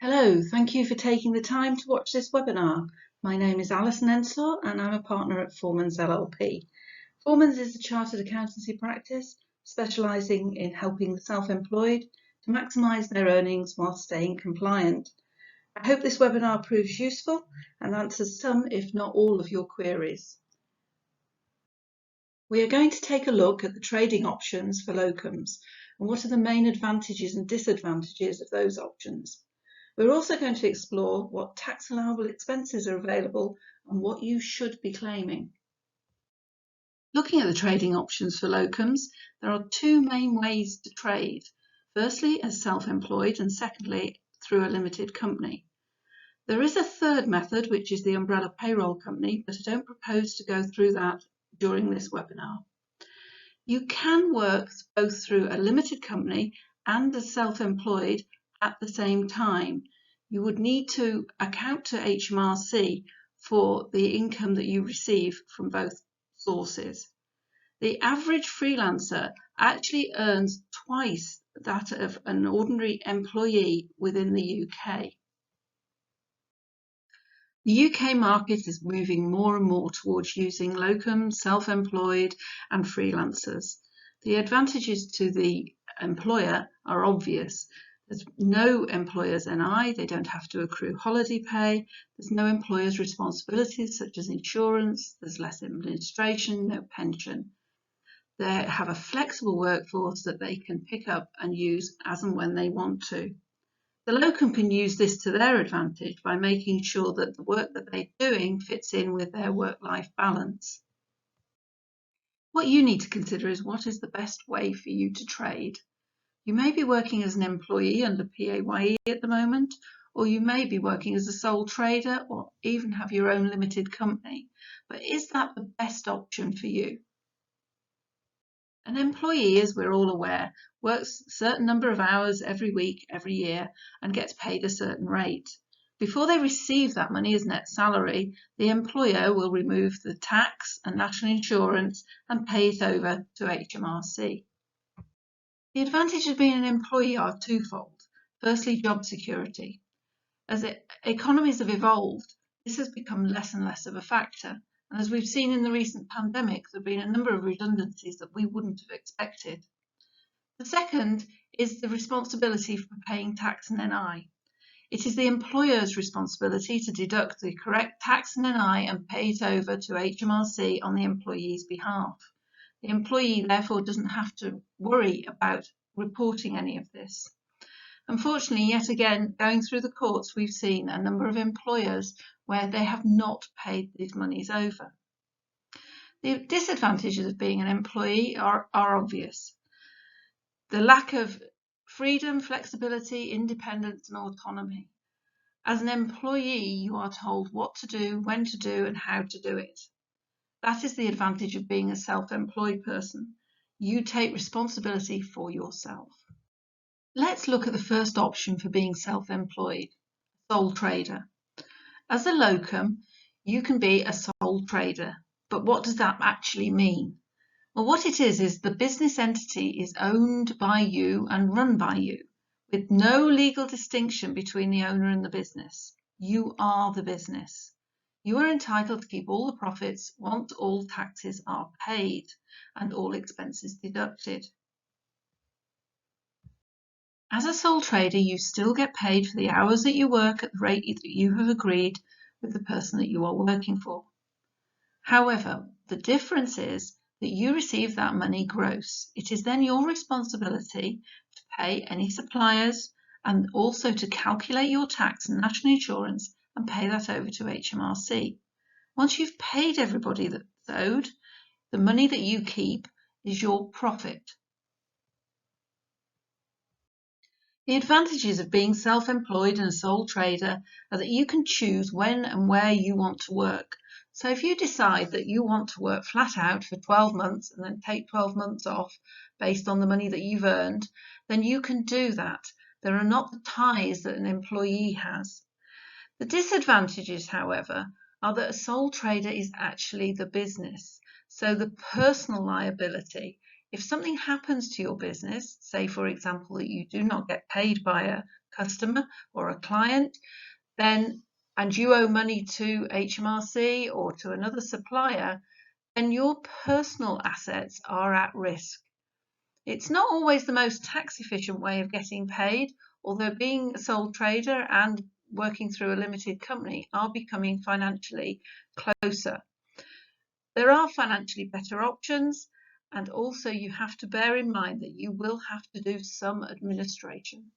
Hello, thank you for taking the time to watch this webinar. My name is Alison Ensor and I'm a partner at Foreman's LLP. Foreman's is a chartered accountancy practice specialising in helping the self-employed to maximise their earnings while staying compliant. I hope this webinar proves useful and answers some, if not all, of your queries. We are going to take a look at the trading options for locums and what are the main advantages and disadvantages of those options. We're also going to explore what tax allowable expenses are available and what you should be claiming. Looking at the trading options for locums, there are two main ways to trade. Firstly, as self-employed, and secondly, through a limited company. There is a third method, which is the umbrella payroll company, but I don't propose to go through that during this webinar. You can work both through a limited company and as self-employed at the same time. You would need to account to HMRC for the income that you receive from both sources. The average freelancer actually earns twice that of an ordinary employee within the UK. The UK market is moving more and more towards using locums, self-employed and freelancers. The advantages to the employer are obvious. There's no employer's NI, they don't have to accrue holiday pay, there's no employer's responsibilities such as insurance, there's less administration, no pension. They have a flexible workforce that they can pick up and use as and when they want to. The locum can use this to their advantage by making sure that the work that they're doing fits in with their work-life balance. What you need to consider is what is the best way for you to trade. You may be working as an employee under PAYE at the moment, or you may be working as a sole trader or even have your own limited company. But is that the best option for you? An employee, as we're all aware, works a certain number of hours every week, every year, and gets paid a certain rate. Before they receive that money as net salary, the employer will remove the tax and national insurance and pay it over to HMRC. The advantages of being an employee are twofold. Firstly, job security. As economies have evolved, this has become less and less of a factor. And as we've seen in the recent pandemic, there have been a number of redundancies that we wouldn't have expected. The second is the responsibility for paying tax and NI. It is the employer's responsibility to deduct the correct tax and NI and pay it over to HMRC on the employee's behalf. The employee therefore doesn't have to worry about reporting any of this. Unfortunately, yet again, going through the courts, we've seen a number of employers where they have not paid these monies over. The disadvantages of being an employee are obvious. The lack of freedom, flexibility, independence and autonomy. As an employee, you are told what to do, when to do and how to do it. That is the advantage of being a self-employed person. You take responsibility for yourself. Let's look at the first option for being self-employed, sole trader. As a locum, you can be a sole trader, but what does that actually mean? Well, what it is the business entity is owned by you and run by you, with no legal distinction between the owner and the business. You are the business. You are entitled to keep all the profits once all taxes are paid and all expenses deducted. As a sole trader, you still get paid for the hours that you work at the rate that you have agreed with the person that you are working for. However, the difference is that you receive that money gross. It is then your responsibility to pay any suppliers and also to calculate your tax and national insurance and pay that over to HMRC. Once you've paid everybody that's owed, the money that you keep is your profit. The advantages of being self-employed and a sole trader are that you can choose when and where you want to work. So if you decide that you want to work flat out for 12 months and then take 12 months off based on the money that you've earned, then you can do that. There are not the ties that an employee has. The disadvantages, however, are that a sole trader is actually the business. So the personal liability. If something happens to your business, say for example that you do not get paid by a customer or a client, then and you owe money to HMRC or to another supplier, then your personal assets are at risk. It's not always the most tax efficient way of getting paid, although being a sole trader and working through a limited company are becoming financially closer. There are financially better options, and also you have to bear in mind that you will have to do some administration.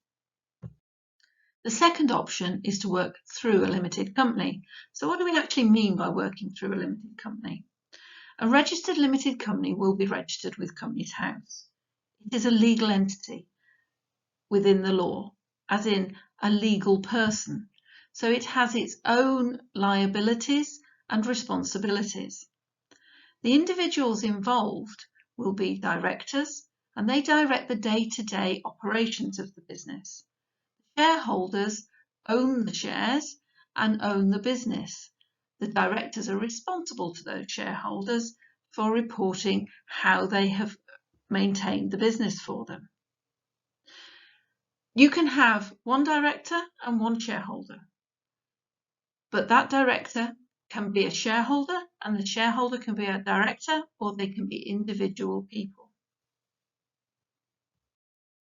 The second option is to work through a limited company. So what do we actually mean by working through a limited company? A registered limited company will be registered with Companies House. It is a legal entity within the law, as in a legal person. So it has its own liabilities and responsibilities. The individuals involved will be directors, and they direct the day-to-day operations of the business. Shareholders own the shares and own the business. The directors are responsible to those shareholders for reporting how they have maintained the business for them. You can have one director and one shareholder, but that director can be a shareholder and the shareholder can be a director, or they can be individual people.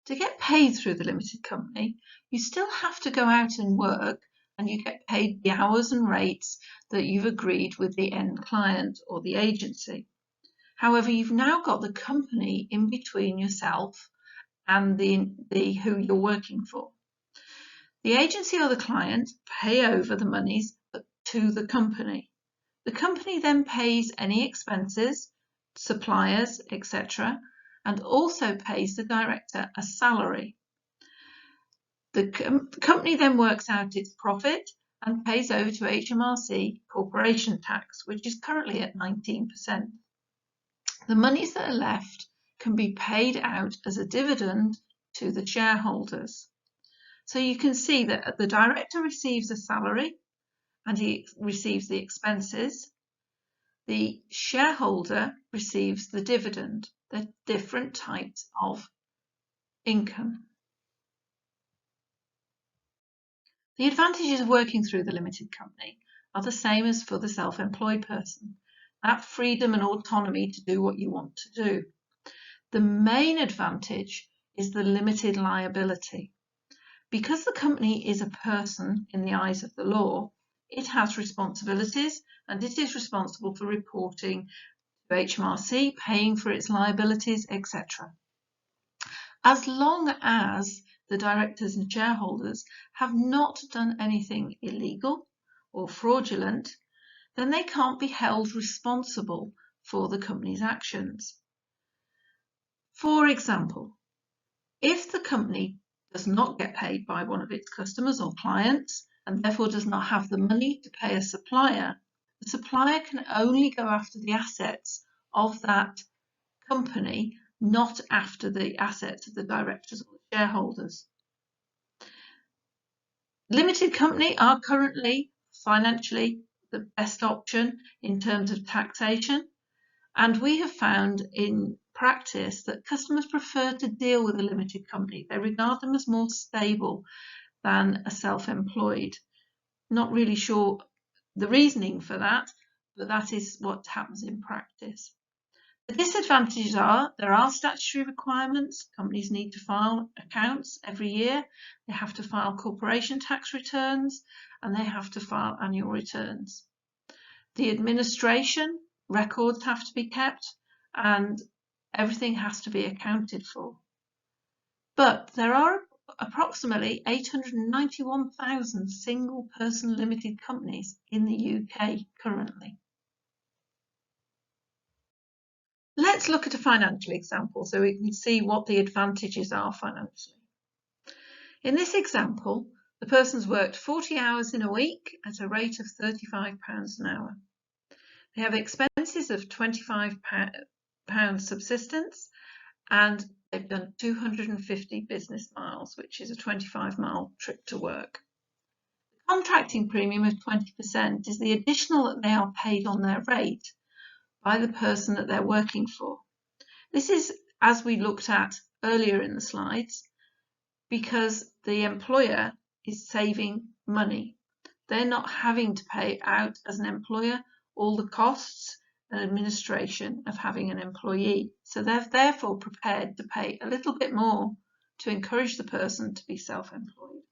To get paid through the limited company, you still have to go out and work, and you get paid the hours and rates that you've agreed with the end client or the agency. However, you've now got the company in between yourself and the who you're working for. The agency or the client pay over the monies to the company. The company then pays any expenses, suppliers, etc., and also pays the director a salary. The company then works out its profit and pays over to HMRC corporation tax, which is currently at 19%. The monies that are left can be paid out as a dividend to the shareholders. So you can see that the director receives a salary and he receives the expenses. The shareholder receives the dividend. They're different types of income. The advantages of working through the limited company are the same as for the self-employed person. That freedom and autonomy to do what you want to do. The main advantage is the limited liability. Because the company is a person in the eyes of the law, it has responsibilities and it is responsible for reporting to HMRC, paying for its liabilities, etc. As long as the directors and shareholders have not done anything illegal or fraudulent, then they can't be held responsible for the company's actions. For example, if the company does not get paid by one of its customers or clients and therefore does not have the money to pay a supplier, the supplier can only go after the assets of that company, not after the assets of the directors or the shareholders. Limited company are currently financially the best option in terms of taxation, and we have found in practice that customers prefer to deal with a limited company. They regard them as more stable than a self-employed. Not really sure the reasoning for that, but that is what happens in practice. The disadvantages are there are statutory requirements. Companies need to file accounts every year. They have to file corporation tax returns and they have to file annual returns. The administration records have to be kept and everything has to be accounted for. But there are approximately 891,000 single-person limited companies in the UK currently. Let's look at a financial example so we can see what the advantages are financially. In this example, the person's worked 40 hours in a week at a rate of £35 an hour. They have expenses of £25 subsistence and they've done 250 business miles, which is a 25-mile trip to work. The contracting premium of 20% is the additional that they are paid on their rate by the person that they're working for. This is, as we looked at earlier in the slides, because the employer is saving money. They're not having to pay out as an employer all the costs and administration of having an employee. So they're therefore prepared to pay a little bit more to encourage the person to be self-employed.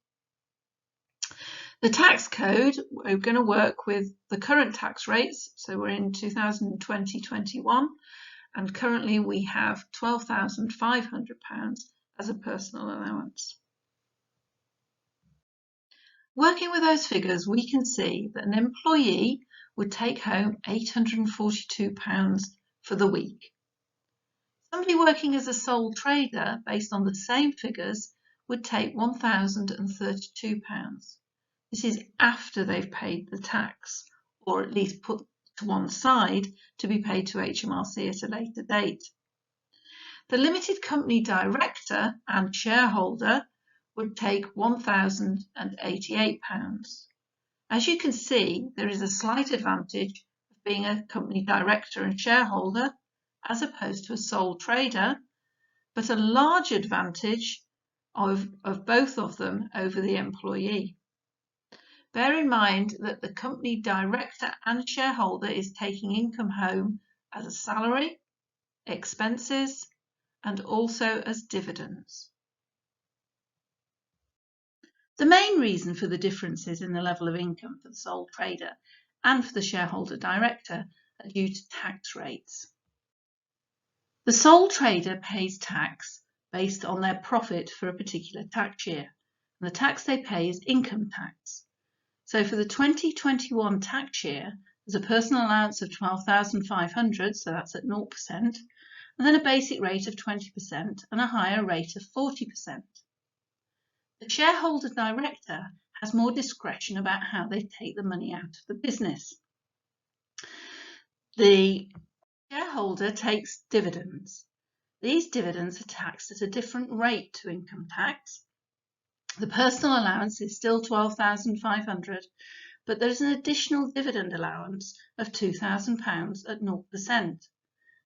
The tax code, we're going to work with the current tax rates. So we're in 2020-21, and currently we have £12,500 as a personal allowance. Working with those figures, we can see that an employee would take home £842 for the week. Somebody working as a sole trader, based on the same figures, would take £1,032. This is after they've paid the tax, or at least put to one side to be paid to HMRC at a later date. The limited company director and shareholder would take £1,088. As you can see, there is a slight advantage of being a company director and shareholder as opposed to a sole trader, but a large advantage of both of them over the employee. Bear in mind that the company director and shareholder is taking income home as a salary, expenses, and also as dividends. The main reason for the differences in the level of income for the sole trader and for the shareholder director are due to tax rates. The sole trader pays tax based on their profit for a particular tax year, and the tax they pay is income tax. So for the 2021 tax year, there's a personal allowance of £12,500, so that's at 0%, and then a basic rate of 20% and a higher rate of 40%. The shareholder director has more discretion about how they take the money out of the business. The shareholder takes dividends. These dividends are taxed at a different rate to income tax. The personal allowance is still £12,500, but there's an additional dividend allowance of £2,000 at 0%.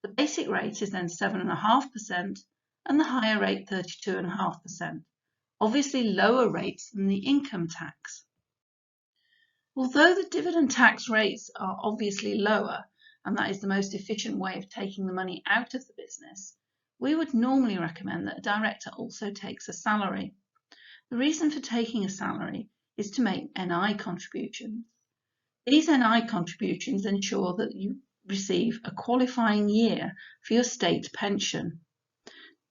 The basic rate is then 7.5% and the higher rate 32.5%. Obviously lower rates than the income tax. Although the dividend tax rates are obviously lower, and that is the most efficient way of taking the money out of the business, we would normally recommend that a director also takes a salary. The reason for taking a salary is to make NI contributions. These NI contributions ensure that you receive a qualifying year for your state pension.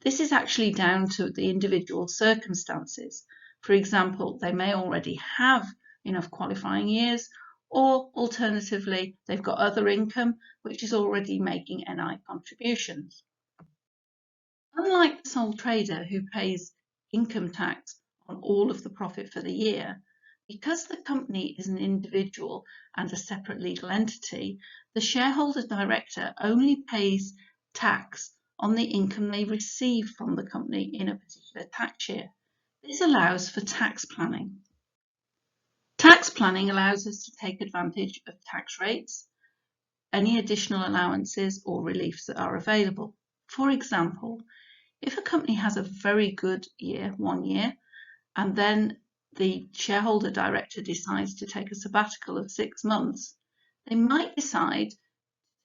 This is actually down to the individual circumstances. For example, they may already have enough qualifying years, or alternatively, they've got other income which is already making NI contributions. Unlike the sole trader who pays income tax on all of the profit for the year, because the company is an individual and a separate legal entity, the shareholder director only pays tax on the income they receive from the company in a particular tax year. This allows for tax planning. Tax planning allows us to take advantage of tax rates, any additional allowances or reliefs that are available. For example, if a company has a very good year, 1 year, and then the shareholder director decides to take a sabbatical of 6 months, they might decide to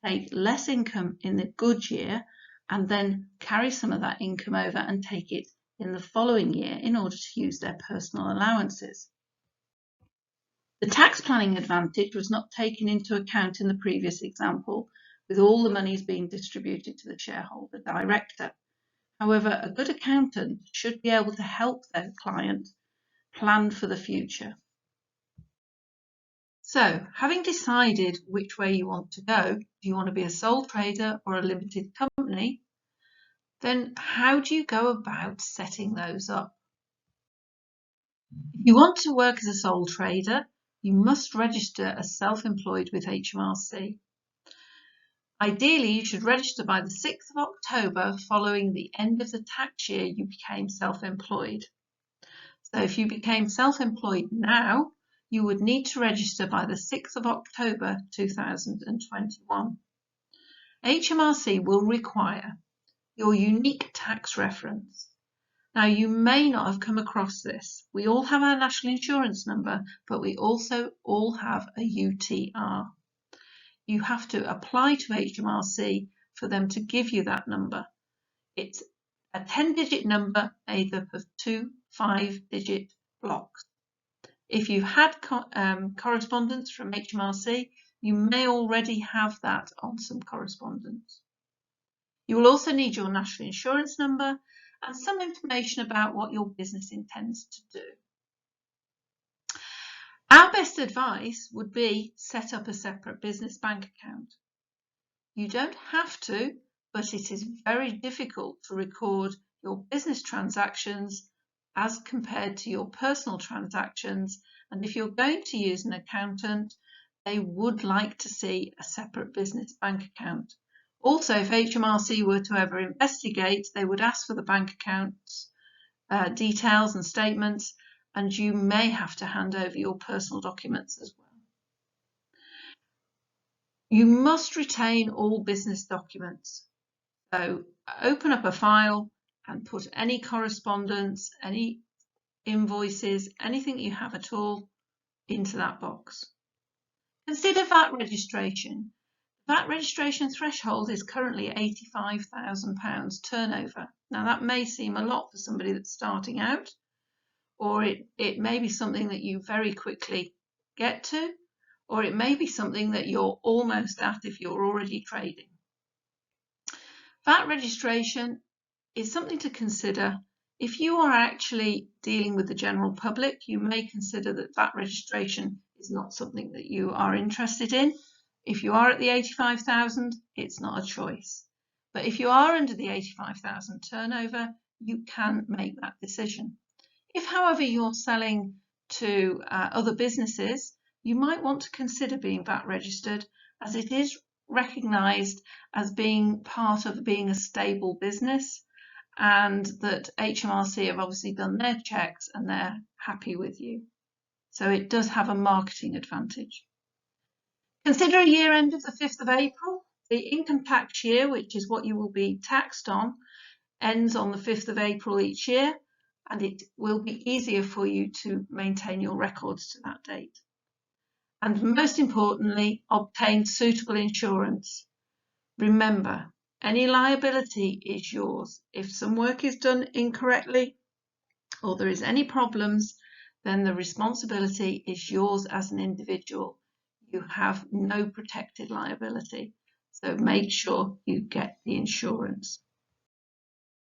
take less income in the good year and then carry some of that income over and take it in the following year in order to use their personal allowances. The tax planning advantage was not taken into account in the previous example, with all the monies being distributed to the shareholder director. However, a good accountant should be able to help their client plan for the future. So, having decided which way you want to go, do you want to be a sole trader or a limited company? Then how do you go about setting those up? If you want to work as a sole trader, you must register as self-employed with HMRC. Ideally, you should register by the 6th of October following the end of the tax year you became self-employed. So if you became self-employed now, you would need to register by the 6th of October 2021. HMRC will require your unique tax reference, Now, you may not have come across this. We all have our national insurance number, but we also all have a UTR. You have to apply to HMRC for them to give you that number. It's a 10-digit number made up of 2 5-digit blocks. If you've had correspondence from HMRC, you may already have that on some correspondence. You will also need your national insurance number and some information about what your business intends to do. Our best advice would be set up a separate business bank account. You don't have to, but it is very difficult to record your business transactions as compared to your personal transactions, and if you're going to use an accountant, they would like to see a separate business bank account. Also, if HMRC were to ever investigate, they would ask for the bank accounts details and statements, and you may have to hand over your personal documents as well. You must retain all business documents. So open up a file and put any correspondence, any invoices, anything you have at all into that box. Consider VAT registration. VAT registration threshold is currently £85,000 turnover. Now that may seem a lot for somebody that's starting out, or it may be something that you very quickly get to, or it may be something that you're almost at if you're already trading. VAT registration is something to consider. If you are actually dealing with the general public, you may consider that VAT registration is not something that you are interested in. If you are at the 85,000, it's not a choice. But if you are under the 85,000 turnover, you can make that decision. If, however, you're selling to other businesses, you might want to consider being VAT registered, as it is recognised as being part of being a stable business, and that HMRC have obviously done their checks and they're happy with you. So it does have a marketing advantage. Consider a year end of the 5th of April. The income tax year, which is what you will be taxed on, ends on the 5th of April each year, and it will be easier for you to maintain your records to that date. And most importantly, obtain suitable insurance. Remember, any liability is yours. If some work is done incorrectly or there is any problems, then the responsibility is yours as an individual. You have no protected liability. So make sure you get the insurance.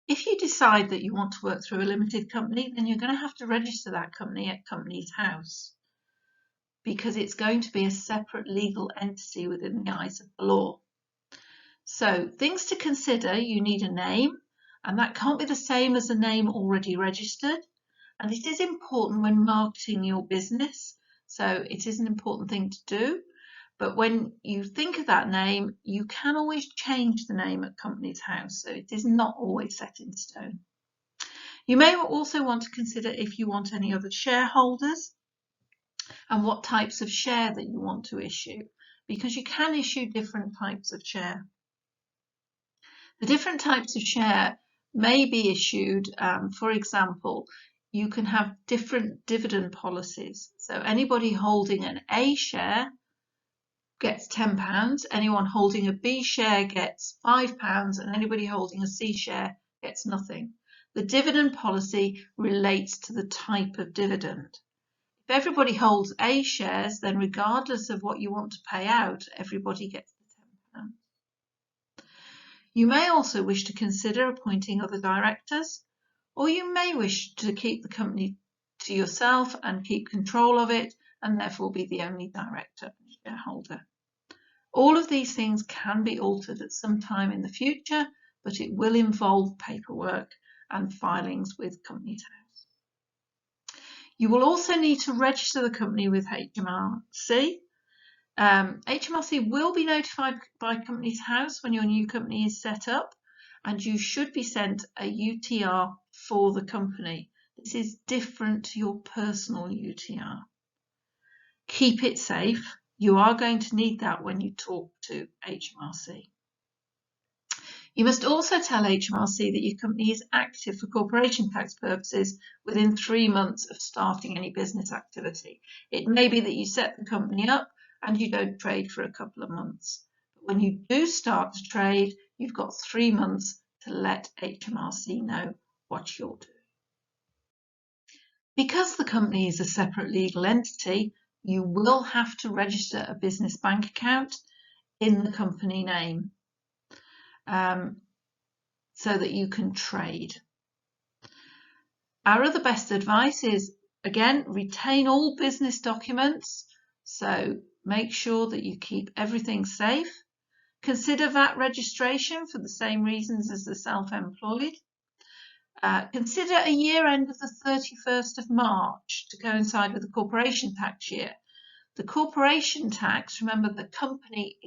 If you decide that you want to work through a limited company, then you're going to have to register that company at Companies House, because it's going to be a separate legal entity within the eyes of the law. So things to consider: you need a name, and that can't be the same as a name already registered. And it is important when marketing your business, so it is an important thing to do. But when you think of that name, you can always change the name at Companies House, so it is not always set in stone. You may also want to consider if you want any other shareholders and what types of share that you want to issue, because you can issue different types of share. The different types of share may be issued, for example, you can have different dividend policies. So anybody holding an A share gets £10, anyone holding a B share gets £5, and anybody holding a C share gets nothing. The dividend policy relates to the type of dividend. If everybody holds A shares, then regardless of what you want to pay out, everybody gets the £10. You may also wish to consider appointing other directors, or you may wish to keep the company to yourself and keep control of it, and therefore be the only director and shareholder. All of these things can be altered at some time in the future, but it will involve paperwork and filings with Companies House. You will also need to register the company with HMRC. HMRC will be notified by Companies House when your new company is set up, and you should be sent a UTR for the company. This is different to your personal UTR. Keep it safe. You are going to need that when you talk to HMRC. You must also tell HMRC that your company is active for corporation tax purposes within 3 months of starting any business activity. It may be that you set the company up and you don't trade for a couple of months. But when you do start to trade, you've got 3 months to let HMRC know what you're doing. Because the company is a separate legal entity, you will have to register a business bank account in the company name so that you can trade. Our other best advice is, again, retain all business documents. So make sure that you keep everything safe. Consider VAT registration for the same reasons as the self-employed. Consider a year end of the 31st of March to coincide with the corporation tax year. The corporation tax, remember the company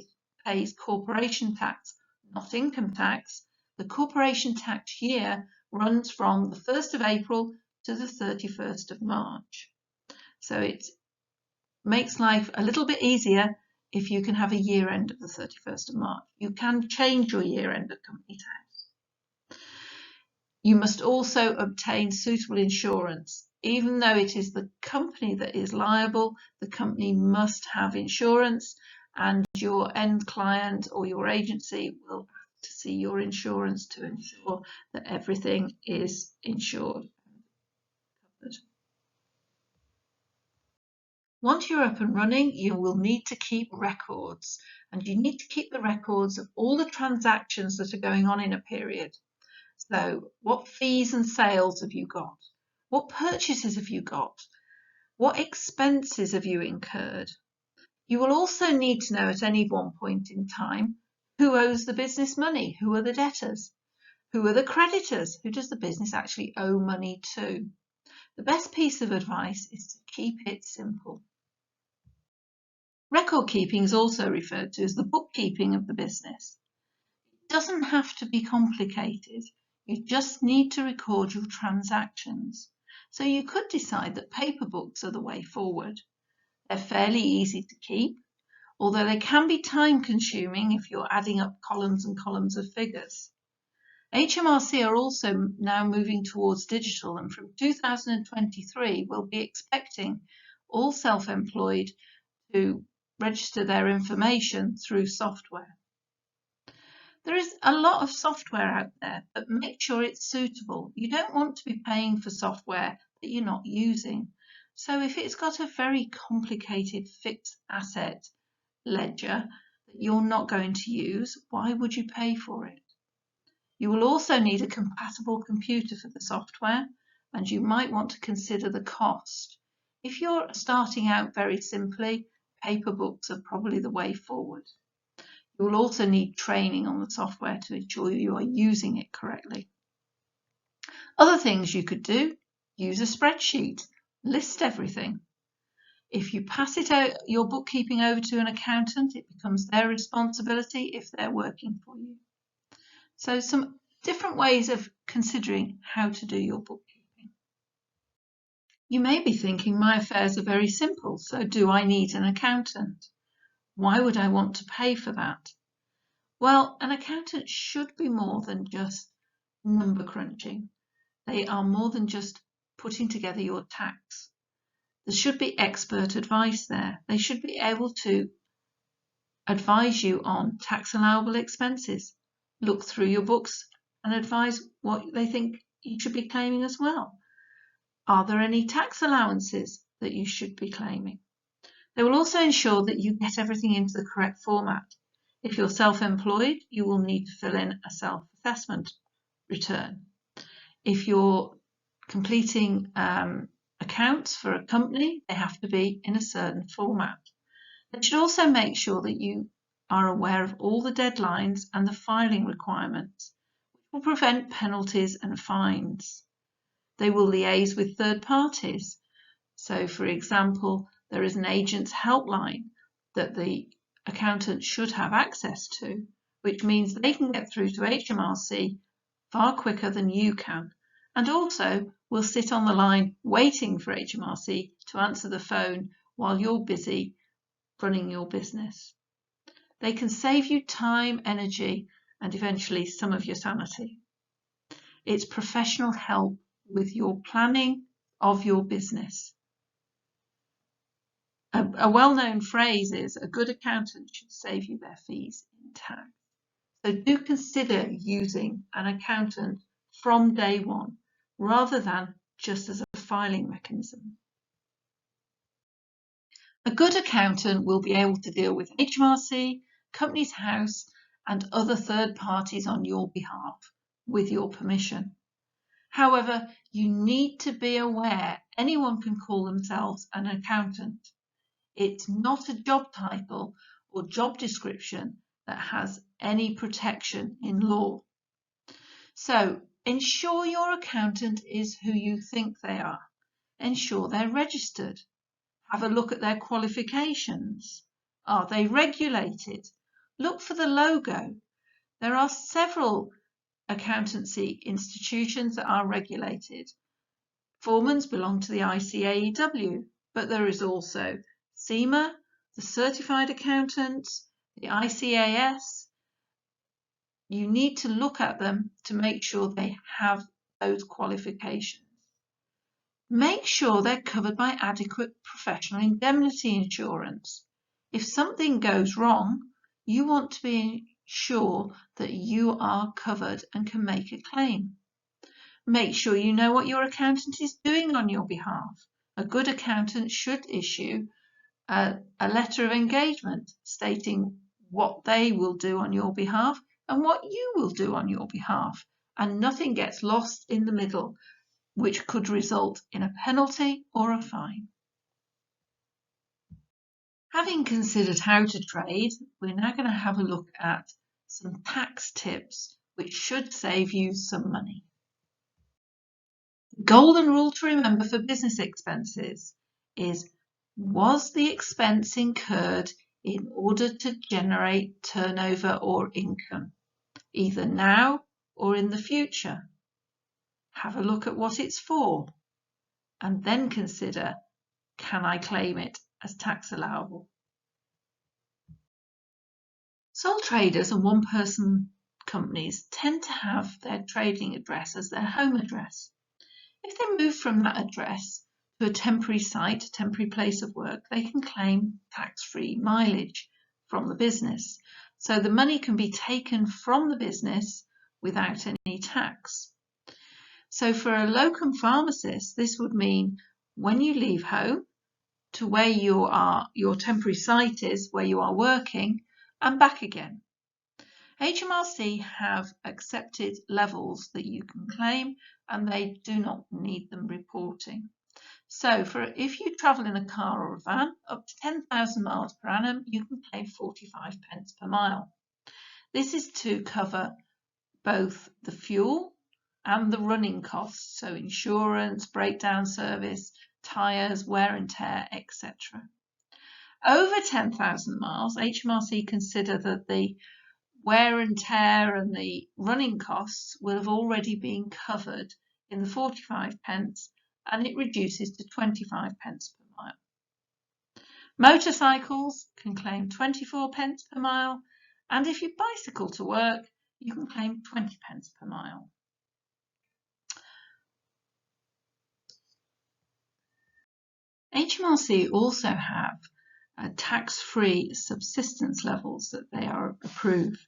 pays corporation tax, not income tax. The corporation tax year runs from the 1st of April to the 31st of March. So it makes life a little bit easier if you can have a year end of the 31st of March. You can change your year end of company tax. You must also obtain suitable insurance. Even though it is the company that is liable, the company must have insurance, and your end client or your agency will have to see your insurance to ensure that everything is insured. Once you're up and running, you will need to keep records, and you need to keep the records of all the transactions that are going on in a period. So what fees and sales have you got? What purchases have you got? What expenses have you incurred? You will also need to know at any one point in time who owes the business money, who are the debtors, who are the creditors, who does the business actually owe money to. The best piece of advice is to keep it simple. Record keeping is also referred to as the bookkeeping of the business. It doesn't have to be complicated. You just need to record your transactions. So you could decide that paper books are the way forward. They're fairly easy to keep, although they can be time consuming if you're adding up columns and columns of figures. HMRC are also now moving towards digital, and from 2023 we'll be expecting all self-employed to register their information through software. There is a lot of software out there, but make sure it's suitable. You don't want to be paying for software that you're not using. So if it's got a very complicated fixed asset ledger that you're not going to use, why would you pay for it? You will also need a compatible computer for the software, and you might want to consider the cost. If you're starting out very simply, paper books are probably the way forward. You will also need training on the software to ensure you are using it correctly. Other things you could do: use a spreadsheet, list everything. If you pass your bookkeeping over to an accountant, it becomes their responsibility if they're working for you. So some different ways of considering how to do your bookkeeping. You may be thinking, my affairs are very simple, so do I need an accountant? Why would I want to pay for that? Well, an accountant should be more than just number crunching. They are more than just putting together your tax. There should be expert advice there. They should be able to advise you on tax allowable expenses, look through your books and advise what they think you should be claiming as well. Are there any tax allowances that you should be claiming? They will also ensure that you get everything into the correct format. If you're self-employed, you will need to fill in a self-assessment return. If you're completing accounts for a company, they have to be in a certain format. They should also make sure that you are aware of all the deadlines and the filing requirements, which will prevent penalties and fines. They will liaise with third parties. So, for example, there is an agent's helpline that the accountant should have access to, which means they can get through to HMRC far quicker than you can, and also will sit on the line waiting for HMRC to answer the phone while you're busy running your business. They can save you time, energy, and eventually some of your sanity. It's professional help with your planning of your business. A well-known phrase is, a good accountant should save you their fees in tax. So do consider using an accountant from day one, rather than just as a filing mechanism. A good accountant will be able to deal with HMRC, Companies House, and other third parties on your behalf, with your permission. However, you need to be aware anyone can call themselves an accountant. It's not a job title or job description that has any protection in law. So ensure your accountant is who you think they are. Ensure they're registered. Have a look at their qualifications. Are they regulated? Look for the logo. There are several accountancy institutions that are regulated. Foreman's belong to the ICAEW, but there is also CIMA, the Certified Accountants, the ICAS. You need to look at them to make sure they have those qualifications. Make sure they're covered by adequate professional indemnity insurance. If something goes wrong, you want to be sure that you are covered and can make a claim. Make sure you know what your accountant is doing on your behalf. A good accountant should issue a letter of engagement stating what they will do on your behalf and what you will do on your behalf, and nothing gets lost in the middle, which could result in a penalty or a fine. Having considered how to trade, we're now going to have a look at some tax tips which should save you some money. The golden rule to remember for business expenses is, was the expense incurred in order to generate turnover or income, either now or in the future? Have a look at what it's for, and then consider, can I claim it as tax allowable? Sole traders and one-person companies tend to have their trading address as their home address. If they move from that address to a temporary site, a temporary place of work, they can claim tax-free mileage from the business. So the money can be taken from the business without any tax. So for a locum pharmacist, this would mean when you leave home to where your temporary site is, where you are working, and back again. HMRC have accepted levels that you can claim, and they do not need them reporting. So if you travel in a car or a van up to 10,000 miles per annum, you can claim 45 pence per mile. This is to cover both the fuel and the running costs, so insurance, breakdown service, tyres, wear and tear, etc. Over 10,000 miles, HMRC consider that the wear and tear and the running costs will have already been covered in the 45 pence, and it reduces to 25 pence per mile. Motorcycles can claim 24 pence per mile, and if you bicycle to work, you can claim 20 pence per mile. HMRC also have tax-free subsistence levels that they are approved.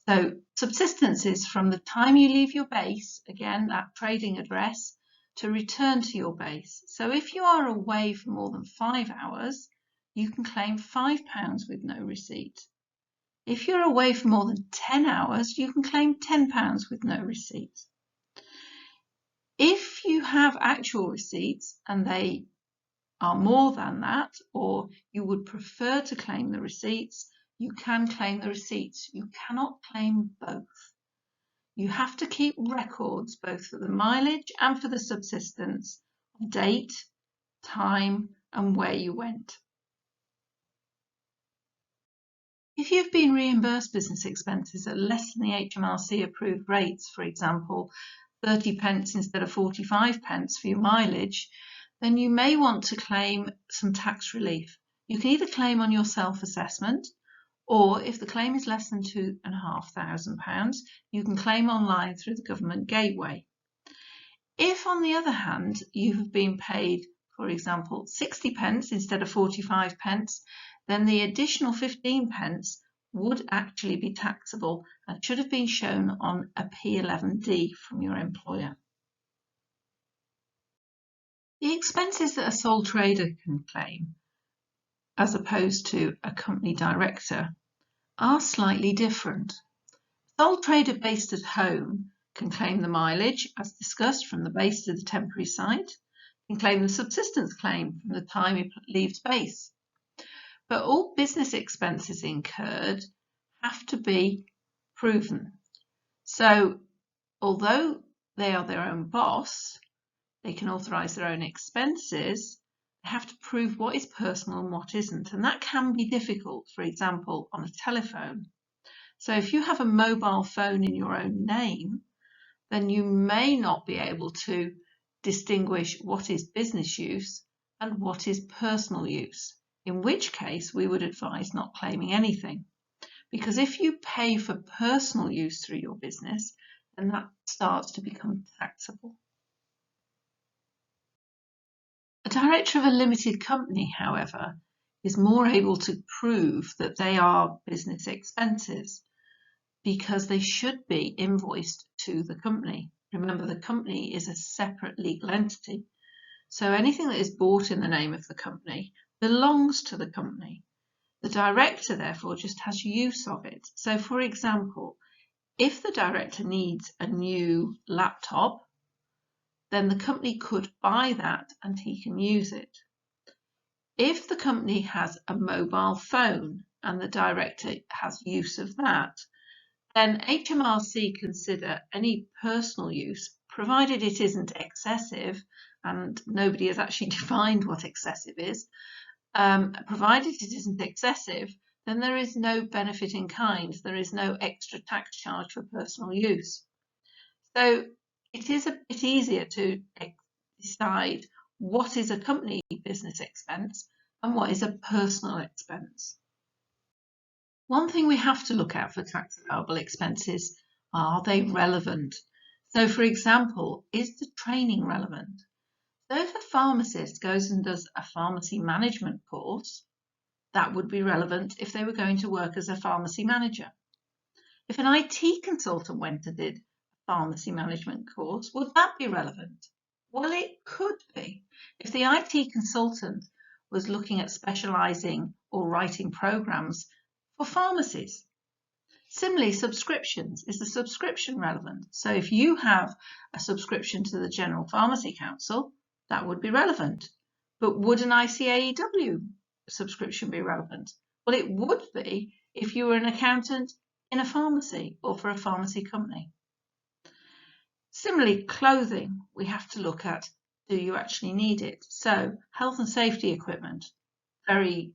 So subsistence is from the time you leave your base, again that trading address, to return to your base. So if you are away for more than 5 hours, you can claim £5 with no receipt. If you're away for more than 10 hours, you can claim £10 with no receipt. If you have actual receipts and they are more than that, or you would prefer to claim the receipts, you can claim the receipts. You cannot claim both. You have to keep records both for the mileage and for the subsistence, date, time, and where you went. If you've been reimbursed business expenses at less than the HMRC approved rates, for example, 30 pence instead of 45 pence for your mileage, then you may want to claim some tax relief. You can either claim on your self-assessment, Or if the claim is less than £2,500, you can claim online through the government gateway. If, on the other hand, you have been paid, for example, 60p instead of 45p, then the additional 15p would actually be taxable and should have been shown on a P11D from your employer. The expenses that a sole trader can claim, as opposed to a company director, are slightly different. A sole trader based at home can claim the mileage, as discussed, from the base to the temporary site, can claim the subsistence claim from the time he leaves base. But all business expenses incurred have to be proven. So, although they are their own boss, they can authorise their own expenses, they have to prove what is personal and what isn't. And that can be difficult, for example, on a telephone. So if you have a mobile phone in your own name, then you may not be able to distinguish what is business use and what is personal use, in which case we would advise not claiming anything. Because if you pay for personal use through your business, then that starts to become taxable. A director of a limited company, however, is more able to prove that they are business expenses because they should be invoiced to the company. Remember, the company is a separate legal entity. So anything that is bought in the name of the company belongs to the company. The director, therefore, just has use of it. So, for example, if the director needs a new laptop, then the company could buy that and he can use it. If the company has a mobile phone and the director has use of that, then HMRC consider any personal use, provided it isn't excessive, and nobody has actually defined what excessive is, provided it isn't excessive, then there is no benefit in kind. There is no extra tax charge for personal use. So it is a bit easier to decide what is a company business expense and what is a personal expense. One thing we have to look at for tax allowable expenses, are they relevant? So, for example, is the training relevant? So if a pharmacist goes and does a pharmacy management course, that would be relevant if they were going to work as a pharmacy manager. If an IT consultant went and did a pharmacy management course, would that be relevant? Well, it could be. If the IT consultant was looking at specialising or writing programs for pharmacies. Similarly, subscriptions. Is the subscription relevant? So if you have a subscription to the General Pharmacy Council, that would be relevant. But would an ICAEW subscription be relevant? Well, it would be if you were an accountant in a pharmacy or for a pharmacy company. Similarly, clothing, we have to look at, do you actually need it? So health and safety equipment, very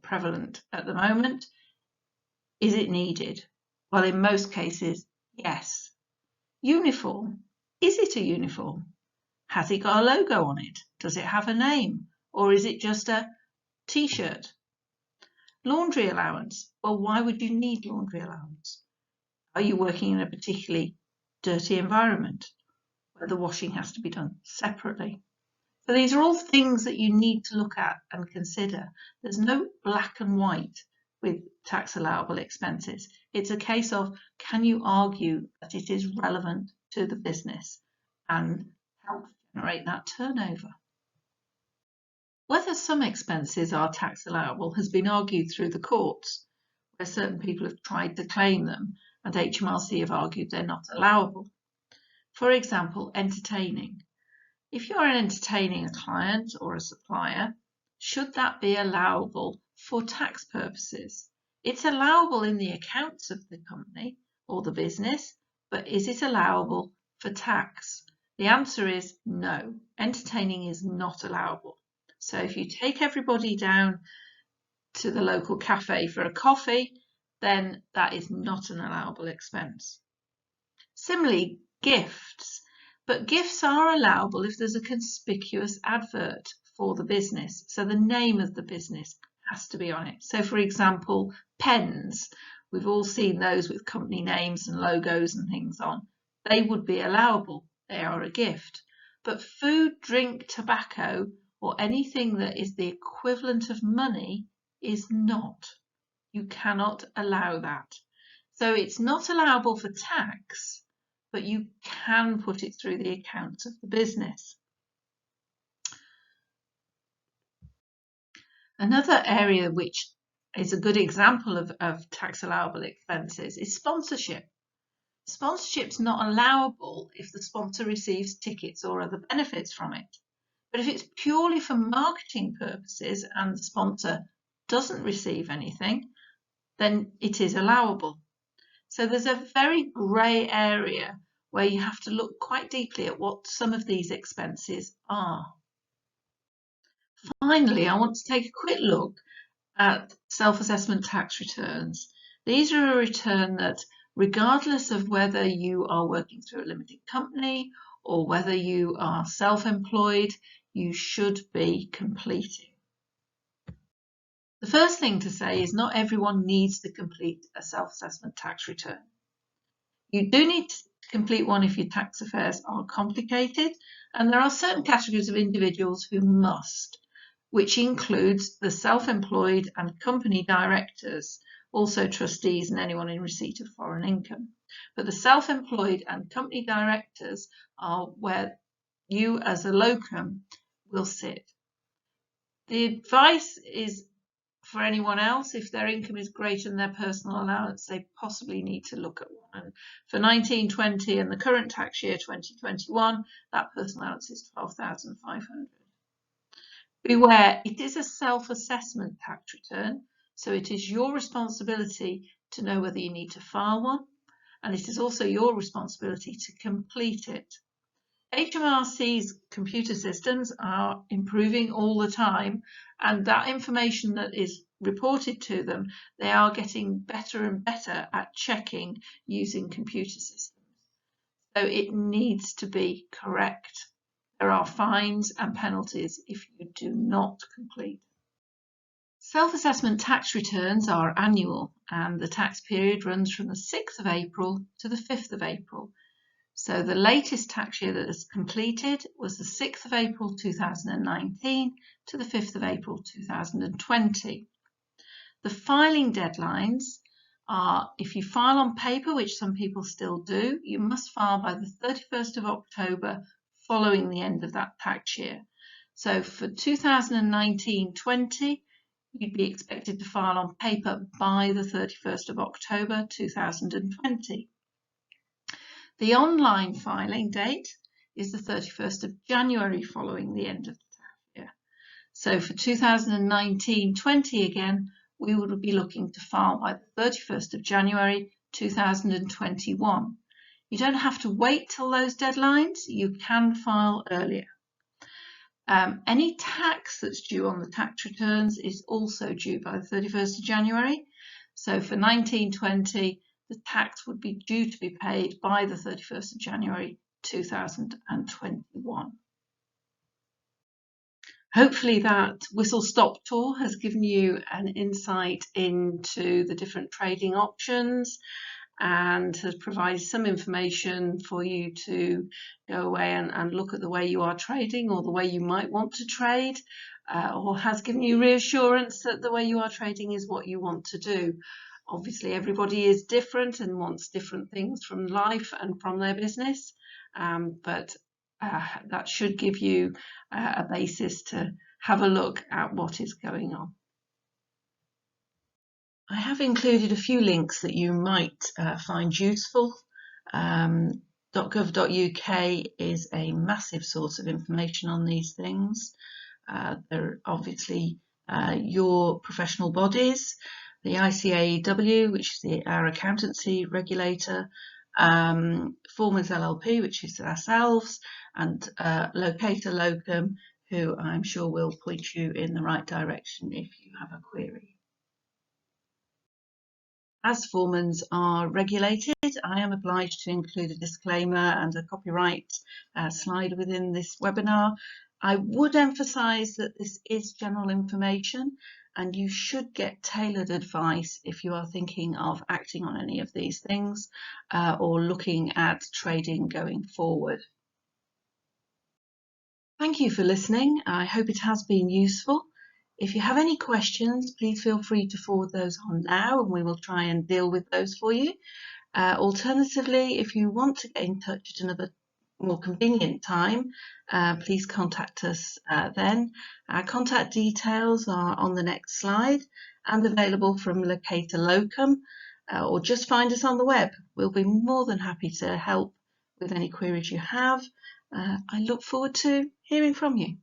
prevalent at the moment. Is it needed? Well, in most cases, yes. Uniform. Is it a uniform? Has it got a logo on it? Does it have a name? Or is it just a t-shirt? Laundry allowance. Well, why would you need laundry allowance? Are you working in a particularly dirty environment where the washing has to be done separately? So these are all things that you need to look at and consider. There's no black and white with tax allowable expenses. It's a case of, can you argue that it is relevant to the business and help generate that turnover? Whether some expenses are tax allowable has been argued through the courts, where certain people have tried to claim them and HMRC have argued they're not allowable. For example, entertaining. If you are entertaining a client or a supplier, should that be allowable for tax purposes? It's allowable in the accounts of the company or the business, but is it allowable for tax? The answer is no. Entertaining is not allowable. So if you take everybody down to the local cafe for a coffee, then that is not an allowable expense. Similarly, gifts. But gifts are allowable if there's a conspicuous advert for the business. So the name of the business has to be on it. So for example, pens, we've all seen those with company names and logos and things on. They would be allowable. They are a gift. But food, drink, tobacco, or anything that is the equivalent of money is not. You cannot allow that. So it's not allowable for tax, but you can put it through the accounts of the business. Another area which is a good example of tax allowable expenses is sponsorship. Sponsorship's not allowable if the sponsor receives tickets or other benefits from it. But if it's purely for marketing purposes and the sponsor doesn't receive anything, then it is allowable. So there's a very grey area where you have to look quite deeply at what some of these expenses are. Finally, I want to take a quick look at self-assessment tax returns. These are a return that, regardless of whether you are working through a limited company or whether you are self-employed, you should be completing. The first thing to say is not everyone needs to complete a self-assessment tax return. You do need to complete one if your tax affairs are complicated, and there are certain categories of individuals who must, which includes the self-employed and company directors, also trustees and anyone in receipt of foreign income. But the self-employed and company directors are where you as a locum will sit. The advice is for anyone else, if their income is greater than their personal allowance, they possibly need to look at one. And for 1920 and the current tax year 2021, that personal allowance is 12,500. Beware, it is a self-assessment tax return, so it is your responsibility to know whether you need to file one, and it is also your responsibility to complete it. HMRC's computer systems are improving all the time, and that information that is reported to them, they are getting better and better at checking using computer systems. So it needs to be correct. There are fines and penalties if you do not complete. Self-assessment tax returns are annual, and the tax period runs from the 6th of April to the 5th of April. So the latest tax year that is completed was the 6th of April 2019 to the 5th of April 2020. The filing deadlines are, if you file on paper, which some people still do, you must file by the 31st of October following the end of that tax year. So for 2019-20, you'd be expected to file on paper by the 31st of October 2020. The online filing date is the 31st of January following the end of the tax year. So for 2019-20 again, we would be looking to file by the 31st of January 2021. You don't have to wait till those deadlines, you can file earlier. Any tax that's due on the tax returns is also due by the 31st of January. So for 1920, the tax would be due to be paid by the 31st of January 2021. Hopefully that whistle-stop tour has given you an insight into the different trading options and has provided some information for you to go away and look at the way you are trading or the way you might want to trade, or has given you reassurance that the way you are trading is what you want to do. Obviously, everybody is different and wants different things from life and from their business, but that should give you a basis to have a look at what is going on. I have included a few links that you might find useful. .gov.uk is a massive source of information on these things. There are obviously your professional bodies, the ICAEW, which is our accountancy regulator, Foreman's LLP, which is ourselves, and Locator Locum, who I'm sure will point you in the right direction if you have a query. As Foremans are regulated, I am obliged to include a disclaimer and a copyright slide within this webinar. I would emphasise that this is general information and you should get tailored advice if you are thinking of acting on any of these things or looking at trading going forward. Thank you for listening. I hope it has been useful. If you have any questions, please feel free to forward those on now and we will try and deal with those for you. Alternatively, if you want to get in touch at another more convenient time, please contact us then. Our contact details are on the next slide and available from Locator Locum, or just find us on the web. We'll be more than happy to help with any queries you have. I look forward to hearing from you.